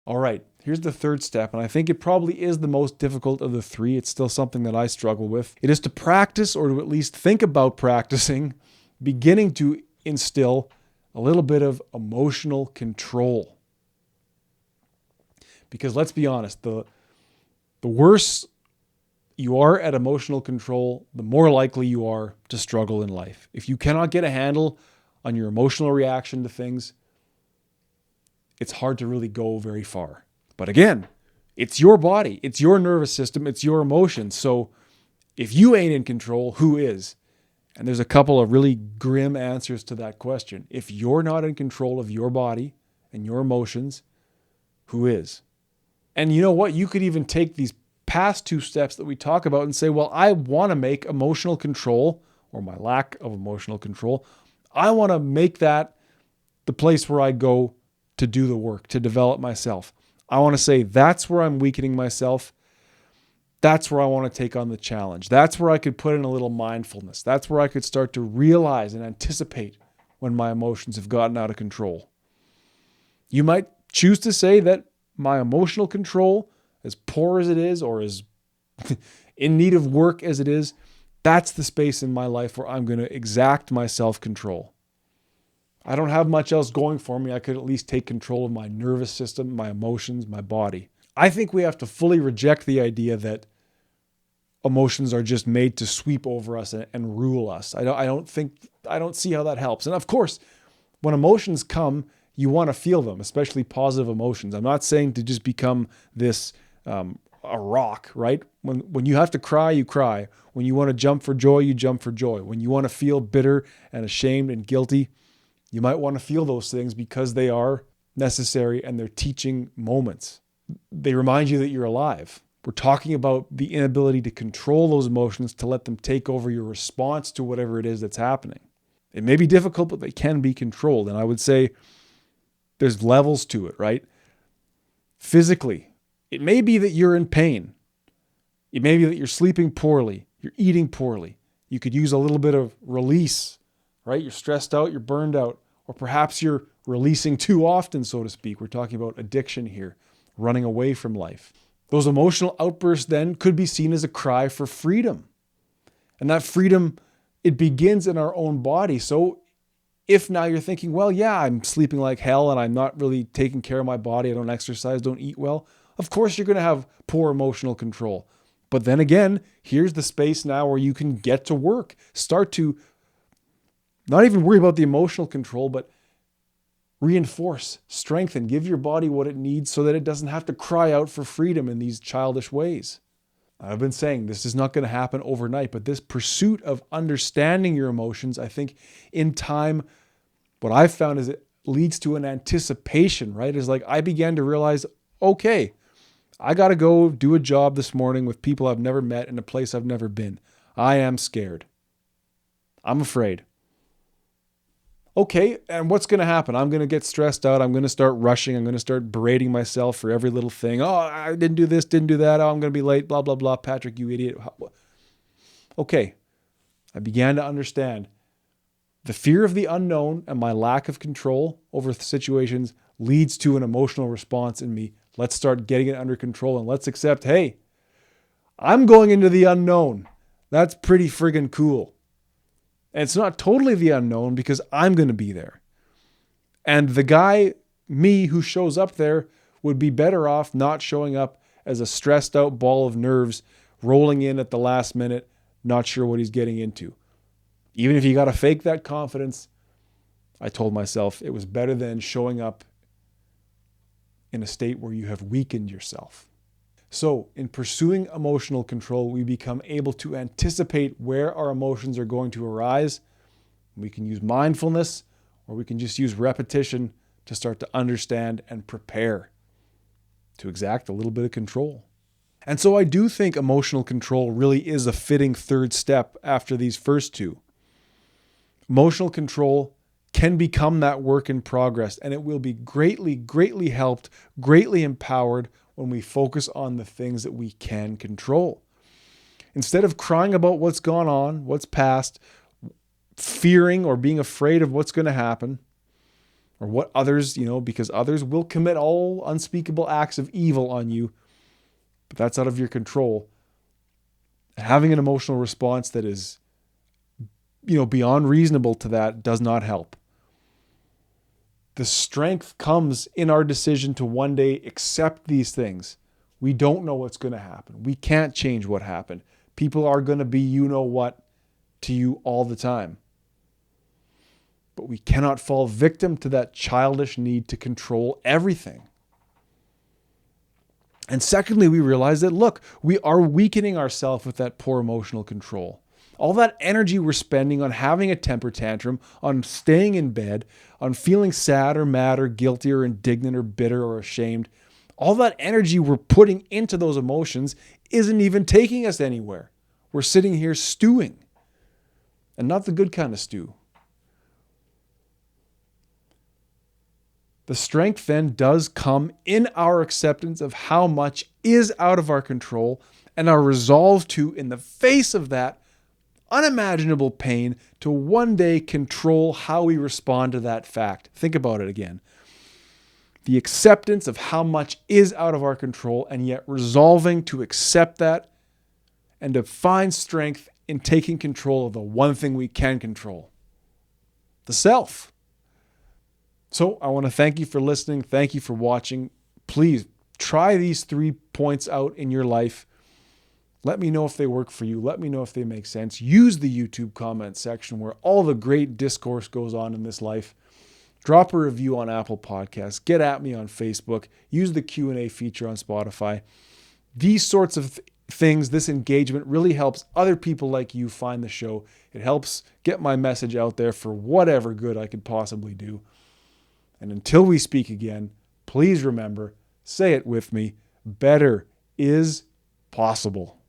All right, here's the third step, and I think it probably is the most difficult of the three. It's still something that I struggle with. It is to practice, or to at least think about practicing, beginning to instill a little bit of emotional control. Because let's be honest, the worse you are at emotional control, the more likely you are to struggle in life. If you cannot get a handle on your emotional reaction to things, it's hard to really go very far. But again, it's your body, it's your nervous system, it's your emotions. So if you ain't in control, who is? And there's a couple of really grim answers to that question. If you're not in control of your body and your emotions, who is? And you know what? You could even take these past two steps that we talk about and say, well, I want to make emotional control, or my lack of emotional control, I want to make that the place where I go to do the work, to develop myself. I want to say that's where I'm weakening myself. That's where I want to take on the challenge. That's where I could put in a little mindfulness. That's where I could start to realize and anticipate when my emotions have gotten out of control. You might choose to say that my emotional control, as poor as it is, or as in need of work as it is, that's the space in my life where I'm going to exact my self-control. I don't have much else going for me. I could at least take control of my nervous system, my emotions, my body. I think we have to fully reject the idea that emotions are just made to sweep over us and rule us. I don't see how that helps. And of course, when emotions come, you want to feel them, especially positive emotions. I'm not saying to just become this a rock, right? When you have to cry, you cry. When you want to jump for joy, you jump for joy. When you want to feel bitter and ashamed and guilty, you might want to feel those things because they are necessary and they're teaching moments. They remind you that you're alive. We're talking about the inability to control those emotions, to let them take over your response to whatever it is that's happening. It may be difficult, but they can be controlled. And I would say there's levels to it, right? Physically, it may be that you're in pain. It may be that you're sleeping poorly, you're eating poorly. You could use a little bit of release, right? You're stressed out, you're burned out, or perhaps you're releasing too often, so to speak. We're talking about addiction here, running away from life. Those emotional outbursts then could be seen as a cry for freedom. And that freedom, it begins in our own body. So if now you're thinking, well, yeah, I'm sleeping like hell and I'm not really taking care of my body, I don't exercise, don't eat well, of course you're going to have poor emotional control. But then again, here's the space now where you can get to work. Start to not even worry about the emotional control, but reinforce, strengthen, give your body what it needs so that it doesn't have to cry out for freedom in these childish ways. I've been saying this is not going to happen overnight, but this pursuit of understanding your emotions, I think in time, what I've found is it leads to an anticipation, right? It's like I began to realize, okay, I got to go do a job this morning with people I've never met in a place I've never been. I am scared. I'm afraid. Okay, and what's going to happen? I'm going to get stressed out. I'm going to start rushing. I'm going to start berating myself for every little thing. Oh, I didn't do this, didn't do that. Oh, I'm going to be late, blah, blah, blah. Patrick, you idiot. Okay, I began to understand the fear of the unknown and my lack of control over situations leads to an emotional response in me. Let's start getting it under control and let's accept, hey, I'm going into the unknown. That's pretty friggin' cool. And it's not totally the unknown because I'm going to be there. And the guy, me, who shows up there would be better off not showing up as a stressed out ball of nerves, rolling in at the last minute, not sure what he's getting into. Even if you got to fake that confidence, I told myself it was better than showing up in a state where you have weakened yourself. So in pursuing emotional control, we become able to anticipate where our emotions are going to arise. We can use mindfulness, or we can just use repetition to start to understand and prepare to exact a little bit of control. And so I do think emotional control really is a fitting third step after these first two. Emotional control can become that work in progress, and it will be greatly, greatly helped, greatly empowered when we focus on the things that we can control. Instead of crying about what's gone on, what's past, fearing or being afraid of what's going to happen, or what others, because others will commit all unspeakable acts of evil on you, but that's out of your control. Having an emotional response that is, beyond reasonable to that does not help. The strength comes in our decision to one day accept these things. We don't know what's going to happen. We can't change what happened. People are going to be what to you all the time. But we cannot fall victim to that childish need to control everything. And secondly, we realize that, look, we are weakening ourselves with that poor emotional control. All that energy we're spending on having a temper tantrum, on staying in bed, on feeling sad or mad or guilty or indignant or bitter or ashamed, all that energy we're putting into those emotions isn't even taking us anywhere. We're sitting here stewing, and not the good kind of stew. The strength then does come in our acceptance of how much is out of our control and our resolve to, in the face of that unimaginable pain, to one day control how we respond to that fact. Think about it again. The acceptance of how much is out of our control, and yet resolving to accept that and to find strength in taking control of the one thing we can control, the self. So I want to thank you for listening. Thank you for watching. Please try these 3 points out in your life. Let me know if they work for you. Let me know if they make sense. Use the YouTube comment section where all the great discourse goes on in this life. Drop a review on Apple Podcasts. Get at me on Facebook. Use the Q&A feature on Spotify. These sorts of things, this engagement really helps other people like you find the show. It helps get my message out there for whatever good I could possibly do. And until we speak again, please remember, say it with me, better is possible.